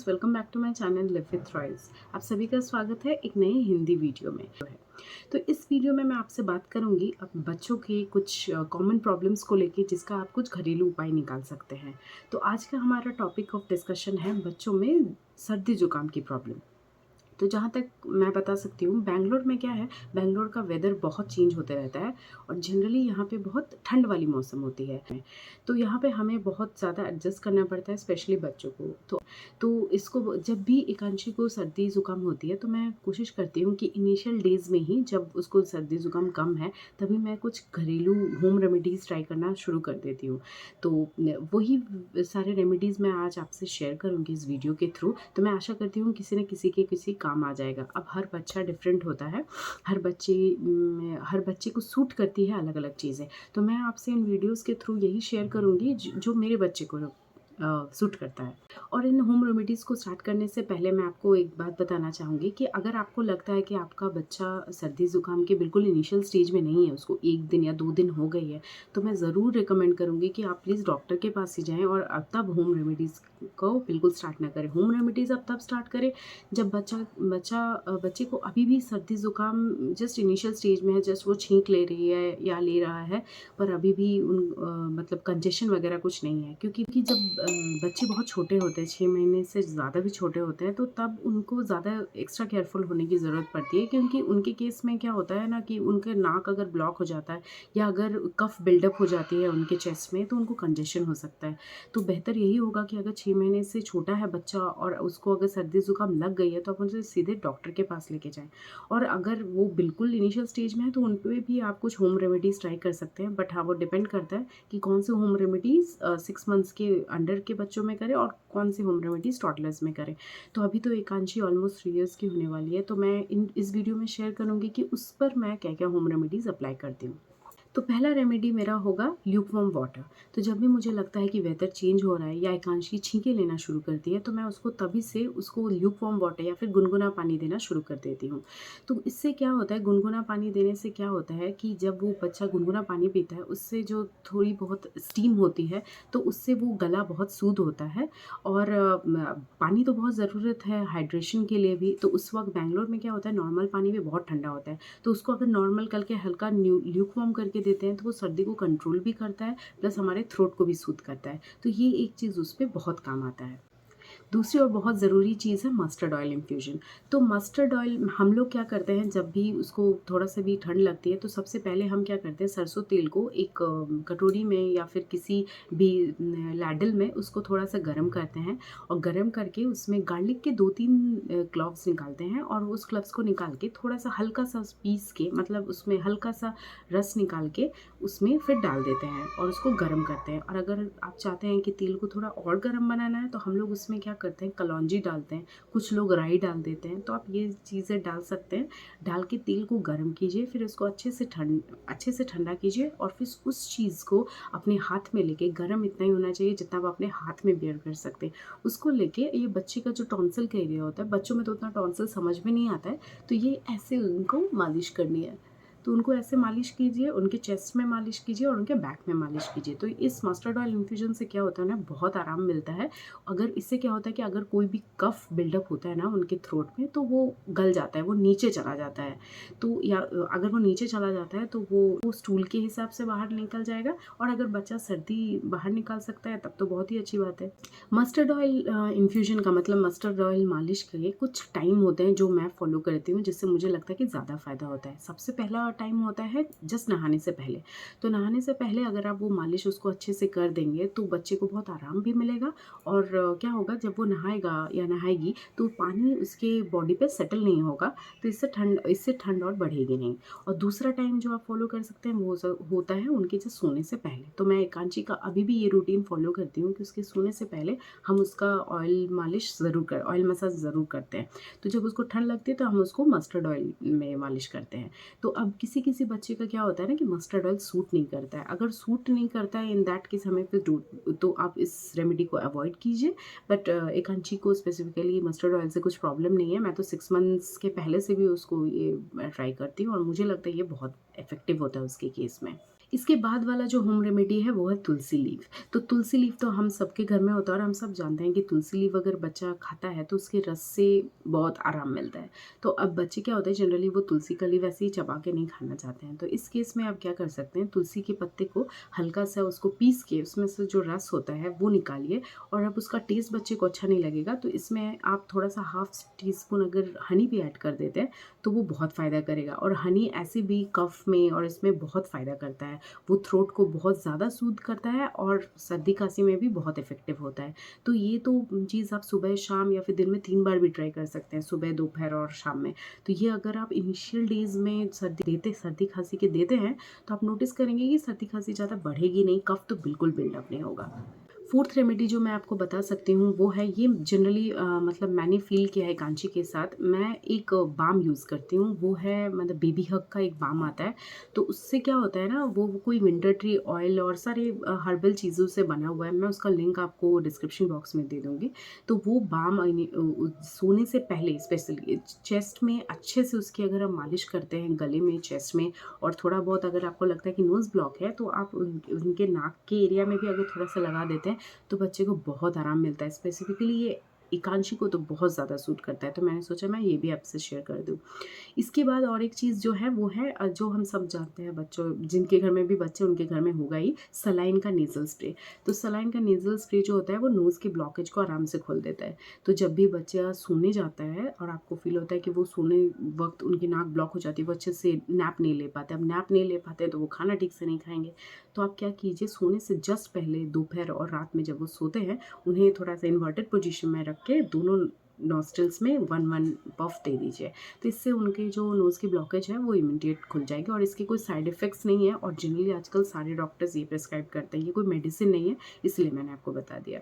Friends, welcome back to my channel live with royals. आप सभी का स्वागत है एक नई हिंदी वीडियो में। तो इस वीडियो में मैं आपसे बात करूंगी अब बच्चों के कुछ कॉमन प्रॉब्लम्स को लेके जिसका आप कुछ घरेलू उपाय निकाल सकते हैं। तो आज का हमारा टॉपिक ऑफ डिस्कशन है बच्चों में सर्दी जुकाम की प्रॉब्लम। तो जहाँ तक मैं बता सकती हूँ, बेंगलोर में क्या है, बेंगलोर का वेदर बहुत चेंज होते रहता है और जनरली यहाँ पे बहुत ठंड वाली मौसम होती है। तो यहाँ पे हमें बहुत ज़्यादा एडजस्ट करना पड़ता है, स्पेशली बच्चों को। तो इसको जब भी एकांशी को सर्दी ज़ुकाम होती है तो मैं कोशिश करती हूँ कि इनिशियल डेज़ में ही, जब उसको सर्दी ज़ुकाम कम है, तभी मैं कुछ घरेलू होम रेमेडीज़ ट्राई करना शुरू कर देती हूँ। तो वही सारे रेमेडीज़ मैं आज आपसे शेयर करूँगी इस वीडियो के थ्रू। तो मैं आशा करती हूँ किसी न किसी के किसी काम आ जाएगा। अब हर बच्चा डिफरेंट होता है, हर बच्चे को सूट करती है अलग अलग चीज़ें। तो मैं आपसे इन वीडियोज़ के थ्रू यही शेयर करूँगी जो मेरे बच्चे को सूट करता है। और इन होम रेमेडीज़ को स्टार्ट करने से पहले मैं आपको एक बात बताना चाहूँगी कि अगर आपको लगता है कि आपका बच्चा सर्दी ज़ुकाम के बिल्कुल इनिशियल स्टेज में नहीं है, उसको 1 दिन या 2 दिन हो गई है, तो मैं ज़रूर रिकमेंड करूँगी कि आप प्लीज़ डॉक्टर के पास ही जाएँ और अब तब होम रेमेडीज़ को बिल्कुल स्टार्ट ना करें। होम रेमेडीज़ अब तब स्टार्ट करें जब बच्चे को अभी भी सर्दी ज़ुकाम जस्ट इनिशियल स्टेज में है, जस्ट वो छींक ले रही है या ले रहा है, पर अभी भी मतलब कंजेशन वगैरह कुछ नहीं है। क्योंकि जब बच्चे बहुत छोटे होते हैं, 6 महीने से ज़्यादा भी छोटे होते हैं, तो तब उनको ज़्यादा एक्स्ट्रा केयरफुल होने की ज़रूरत पड़ती है। क्योंकि उनके केस में क्या होता है ना कि उनके नाक अगर ब्लॉक हो जाता है या अगर कफ बिल्डअप हो जाती है उनके चेस्ट में, तो उनको कंजेशन हो सकता है। तो बेहतर यही होगा कि अगर 6 महीने से छोटा है बच्चा और उसको अगर सर्दी ज़ुकाम लग गई है, तो आप उनसे सीधे डॉक्टर के पास लेके जाएँ। और अगर वो बिल्कुल इनिशियल स्टेज में है, तो उन पे भी आप कुछ होम रेमेडीज़ ट्राई कर सकते हैं। बट हाँ, वो डिपेंड करता है कि कौन से होम रेमेडीज़ 6 मंथ्स के अंडर के बच्चों में करें और कौन सी होम रेमेडीज़ टॉडलर्स में करें। तो अभी तो एकांशी ऑलमोस्ट 3 इयर्स की होने वाली है, तो मैं इस वीडियो में शेयर करूँगी कि उस पर मैं क्या-क्या होम रेमेडीज़ अप्लाई करती हूँ। तो पहला रेमेडी मेरा होगा ल्यूकवार्म वाटर। तो जब भी मुझे लगता है कि वेदर चेंज हो रहा है या एकांशी छींके लेना शुरू करती है, तो मैं उसको तभी से उसको ल्यूकवार्म वाटर या फिर गुनगुना पानी देना शुरू कर देती हूँ। तो इससे क्या होता है, गुनगुना पानी देने से क्या होता है कि जब वो बच्चा गुनगुना पानी पीता है, उससे जो थोड़ी बहुत स्टीम होती है, तो उससे वो गला बहुत सूद होता है। और पानी तो बहुत ज़रूरत है हाइड्रेशन के लिए भी। तो उस वक्त बेंगलोर में क्या होता है, नॉर्मल पानी भी बहुत ठंडा होता है। तो उसको अगर नॉर्मल करके हल्का ल्यूकवार्म करके देते हैं, तो वो सर्दी को कंट्रोल भी करता है, प्लस हमारे थ्रोट को भी सूद करता है। तो ये एक चीज़ उस पे बहुत काम आता है। दूसरी और बहुत ज़रूरी चीज़ है मस्टर्ड ऑयल इन्फ्यूजन। तो मस्टर्ड ऑयल हम लोग क्या करते हैं, जब भी उसको थोड़ा सा भी ठंड लगती है, तो सबसे पहले हम क्या करते हैं, सरसों तेल को एक कटोरी में या फिर किसी भी लैडल में उसको थोड़ा सा गर्म करते हैं और गर्म करके उसमें गार्लिक के 2-3 क्लॉव्स निकालते हैं और उस क्लव्स को निकाल के थोड़ा सा हल्का सा पीस के, मतलब उसमें हल्का सा रस निकाल के उसमें फिर डाल देते हैं और उसको गर्म करते हैं। और अगर आप चाहते हैं कि तेल को थोड़ा और गर्म बनाना है, तो हम लोग उसमें क्या करते हैं, कलौंजी डालते हैं, कुछ लोग राई डाल देते हैं। तो आप ये चीज़ें डाल सकते हैं। डाल के तेल को गर्म कीजिए, फिर उसको अच्छे से ठंडा कीजिए और फिर उस चीज़ को अपने हाथ में लेके, गर्म इतना ही होना चाहिए जितना आप अपने हाथ में बेयर कर सकते हैं, उसको लेके ये बच्चे का जो टॉन्सिल का एरिया होता है, बच्चों में तो उतना टॉन्सिल समझ में नहीं आता है, तो ये ऐसे उनको मालिश करनी है। तो उनको ऐसे मालिश कीजिए, उनके चेस्ट में मालिश कीजिए और उनके बैक में मालिश कीजिए। तो इस मस्टर्ड ऑयल इन्फ्यूजन से क्या होता है ना, बहुत आराम मिलता है। अगर इससे क्या होता है कि अगर कोई भी कफ बिल्डअप होता है ना उनके थ्रोट में, तो वो गल जाता है, वो नीचे चला जाता है। तो या अगर वो नीचे चला जाता है, तो वो स्टूल के हिसाब से बाहर निकल जाएगा। और अगर बच्चा सर्दी बाहर निकाल सकता है, तब तो बहुत ही अच्छी बात है। मस्टर्ड ऑयल इन्फ्यूजन का मतलब मस्टर्ड ऑयल मालिश के कुछ टाइम होते हैं जो मैं फॉलो करती हूँ, जिससे मुझे लगता है कि ज़्यादा फ़ायदा होता है। सबसे पहला टाइम होता है जस्ट नहाने से पहले। तो नहाने से पहले अगर आप वो मालिश उसको अच्छे से कर देंगे, तो बच्चे को बहुत आराम भी मिलेगा। और क्या होगा, जब वो नहाएगा या नहाएगी, तो पानी उसके बॉडी पे सेटल नहीं होगा, तो इससे ठंड और बढ़ेगी नहीं। और दूसरा टाइम जो आप फॉलो कर सकते हैं, वो होता है उनके जो सोने से पहले। तो मैं एकांशी का अभी भी ये रूटीन फॉलो करती हूँ कि उसके सोने से पहले हम उसका ऑयल मसाज ज़रूर करते हैं। तो जब उसको ठंड लगती है, तो हम उसको मस्टर्ड ऑयल में मालिश करते हैं। तो अब किसी बच्चे का क्या होता है ना कि मस्टर्ड ऑयल सूट नहीं करता है। अगर सूट नहीं करता है, इन दैट केस हमें फिर तो आप इस रेमेडी को अवॉइड कीजिए। बट एकांशी को स्पेसिफिकली मस्टर्ड ऑयल से कुछ प्रॉब्लम नहीं है। मैं तो 6 मंथ्स के पहले से भी उसको ये ट्राई करती हूँ और मुझे लगता है ये बहुत इफेक्टिव होता है उसके केस में। इसके बाद वाला जो होम रेमेडी है वो है तुलसी लीव। तो तुलसी लीव तो हम सबके घर में होता है और हम सब जानते हैं कि तुलसी लीव अगर बच्चा खाता है तो उसके रस से बहुत आराम मिलता है। तो अब बच्चे क्या होता है, जनरली वो तुलसी का लीव ऐसे ही चबा के नहीं खाना चाहते हैं। तो इस केस में आप क्या कर सकते हैं, तुलसी के पत्ते को हल्का सा उसको पीस के उसमें से जो रस होता है वो निकालिए। और अब उसका टेस्ट बच्चे को अच्छा नहीं लगेगा तो इसमें आप थोड़ा सा हाफ टी स्पून अगर हनी भी ऐड कर देते हैं तो वो बहुत फ़ायदा करेगा। और हनी ऐसे भी कफ में और इसमें बहुत फ़ायदा करता है। वो थ्रोट को बहुत ज़्यादा सूद करता है और सर्दी खांसी में भी बहुत इफ़ेक्टिव होता है। तो ये तो चीज़ आप सुबह शाम या फिर दिन में 3 बार भी ट्राई कर सकते हैं, सुबह, दोपहर और शाम में। तो ये अगर आप इनिशियल डेज़ में सर्दी खांसी के देते हैं तो आप नोटिस करेंगे कि सर्दी खांसी ज़्यादा बढ़ेगी नहीं, कफ तो बिल्कुल बिल्डअप नहीं होगा। फोर्थ रेमेडी जो मैं आपको बता सकती हूँ वो है, ये जनरली मतलब मैंने फ़ील किया है कांची के साथ। मैं एक बाम यूज़ करती हूँ, वो है मतलब बेबी हग का एक बाम आता है। तो उससे क्या होता है ना, वो कोई विंटर ट्री ऑयल और सारे हर्बल चीज़ों से बना हुआ है। मैं उसका लिंक आपको डिस्क्रिप्शन बॉक्स में दे दूँगी। तो वो बाम सोने से पहले स्पेशली चेस्ट में अच्छे से उसकी अगर हम मालिश करते हैं, गले में, चेस्ट में, और थोड़ा बहुत अगर आपको लगता है कि नोज़ ब्लॉक है तो आप उनके नाक के एरिया में भी अगर थोड़ा सा लगा देते हैं तो बच्चे को बहुत आराम मिलता है। स्पेसिफिकली ये एकांशी को तो बहुत ज़्यादा सूट करता है, तो मैंने सोचा मैं ये भी आपसे शेयर कर दूँ। इसके बाद और एक चीज़ जो है वो है जो हम सब जानते हैं, बच्चों जिनके घर में भी बच्चे उनके घर में होगा ही, सलाइन का नेज़ल स्प्रे। तो सलाइन का नेज़ल स्प्रे जो होता है वो नोज़ के ब्लॉकेज को आराम से खोल देता है। तो जब भी बच्चा सोने जाता है और आपको फ़ील होता है कि वो सोने वक़्त उनकी नाक ब्लॉक हो जाती है, वो अच्छे से नैप नहीं ले पाते। अब नैप नहीं ले पाते तो वो खाना ठीक से नहीं खाएँगे। तो आप क्या कीजिए, सोने से जस्ट पहले दोपहर और रात में जब वो सोते हैं, उन्हें थोड़ा-सा इन्वर्टेड पोज़ीशन में रख के दोनों नॉस्ट्रिल्स में 1-1 पफ दे दीजिए। तो इससे उनके जो नोज़ की ब्लॉकेज है वो इमीडिएट खुल जाएगी और इसके कोई साइड इफ़ेक्ट्स नहीं है। और जनरली आजकल सारे डॉक्टर्स ये प्रिस्क्राइब करते हैं, ये कोई मेडिसिन नहीं है, इसलिए मैंने आपको बता दिया।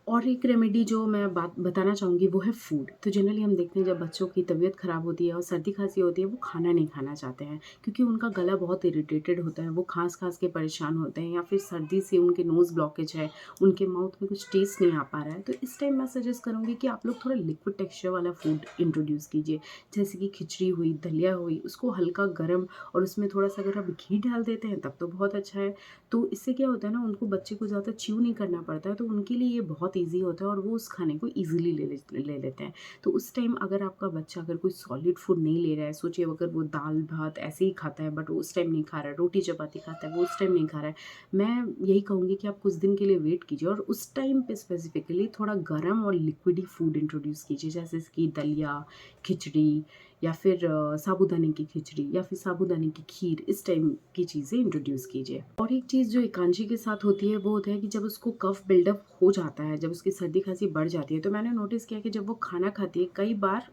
और एक रेमेडी जो मैं बात बताना चाहूँगी वो है फूड। तो जनरली हम देखते हैं जब बच्चों की तबीयत ख़राब होती है और सर्दी खांसी होती है, वो खाना नहीं खाना चाहते हैं क्योंकि उनका गला बहुत इरिटेटेड होता है, वो खाँस-खाँस के परेशान होते हैं या फिर सर्दी से उनके नोज़ ब्लॉकेज है, उनके माउथ में कुछ टेस्ट नहीं आ पा रहा है। तो इस टाइम मैं सजेस्ट करूँगी कि आप लोग थोड़ा लिक्विड टेक्सचर वाला फूड इंट्रोड्यूस कीजिए। जैसे कि खिचड़ी हुई, दलिया हुई, उसको हल्का गरम और उसमें थोड़ा-सा अगर आप घी डाल देते हैं तब तो बहुत अच्छा है। तो इससे क्या होता है ना, उनको, बच्चे को ज़्यादा च्यू नहीं करना पड़ता है, तो उनके लिए ये बहुत ईज़ी होता है और वो उस खाने को ईज़िली ले लेते हैं। तो उस टाइम अगर आपका बच्चा अगर कोई सॉलिड फूड नहीं ले रहा है, सोचिए अगर वो दाल-भात ऐसे ही खाता है बट वो उस टाइम नहीं खा रहा है, रोटी-चपाती खाता है वो उस टाइम नहीं खा रहा है, मैं यही कहूँगी कि आप कुछ दिन के लिए वेट कीजिए और उस टाइम पे स्पेसिफिकली थोड़ा गरम और लिक्विडी फूड इंट्रोड्यूस कीजिए, जैसे कि दलिया, खिचड़ी या फिर साबूदाने की खिचड़ी या फिर साबूदाने की खीर, इस टाइम की चीज़ें इंट्रोड्यूस कीजिए। और एक चीज़ जो एकांशी के साथ होती है वो होता है कि जब उसको कफ बिल्डअप हो जाता है, जब उसकी सर्दी खांसी बढ़ जाती है, तो मैंने नोटिस किया कि जब वो खाना खाती है कई बार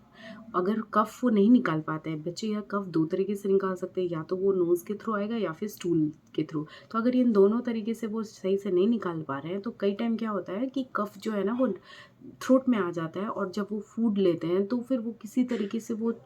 अगर कफ वो नहीं निकाल पाते हैं बच्चे, या कफ 2 तरीके से निकाल सकते हैं, या तो वो नोज़ के थ्रू आएगा या फिर स्टूल के थ्रू। तो अगर इन दोनों तरीके से वो सही से नहीं निकाल पा रहे हैं तो कई टाइम क्या होता है कि कफ जो है ना वो थ्रोट में आ जाता है और जब वो फूड लेते हैं तो फिर वो किसी तरीके से वो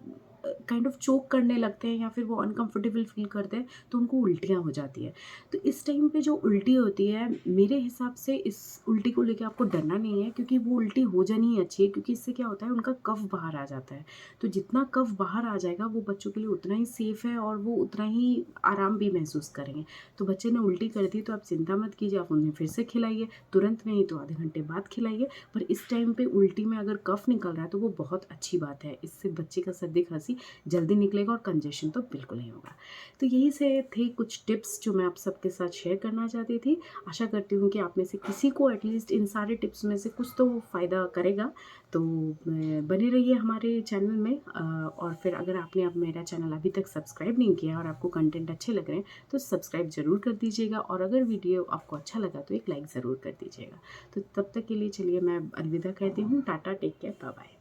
काइंड ऑफ चोक करने लगते हैं या फिर वो अनकंफर्टेबल फील करते हैं तो उनको उल्टियाँ हो जाती है। तो इस टाइम पे जो उल्टी होती है, मेरे हिसाब से इस उल्टी को लेके आपको डरना नहीं है क्योंकि वो उल्टी हो जानी ही अच्छी है, क्योंकि इससे क्या होता है उनका कफ बाहर आ जाता है। तो जितना कफ बाहर आ जाएगा वो बच्चों के लिए उतना ही सेफ़ है और वो उतना ही आराम भी महसूस करेंगे। तो बच्चे ने उल्टी कर दी तो आप चिंता मत कीजिए, आप उन्हें फिर से खिलाइए, तुरंत नहीं तो आधे घंटे बाद खिलाइए। पर इस टाइम पे उल्टी में अगर कफ निकल रहा है तो वो बहुत अच्छी बात है, इससे बच्चे का सर्दी खांसी जल्दी निकलेगा और कंजेशन तो बिल्कुल नहीं होगा। तो यही से थे कुछ टिप्स जो मैं आप सबके साथ शेयर करना चाहती थी। आशा करती हूँ कि आप में से किसी को एटलीस्ट इन सारे टिप्स में से कुछ तो फ़ायदा करेगा। तो बने रहिए हमारे चैनल में और फिर अगर आपने अब मेरा चैनल अभी तक सब्सक्राइब नहीं किया और आपको कंटेंट अच्छे लग रहे हैं तो सब्सक्राइब ज़रूर कर दीजिएगा और अगर वीडियो आपको अच्छा लगा तो एक लाइक ज़रूर कर दीजिएगा। तो तब तक के लिए चलिए मैं अलविदा कहती हूँ। Tata, take care, bye bye.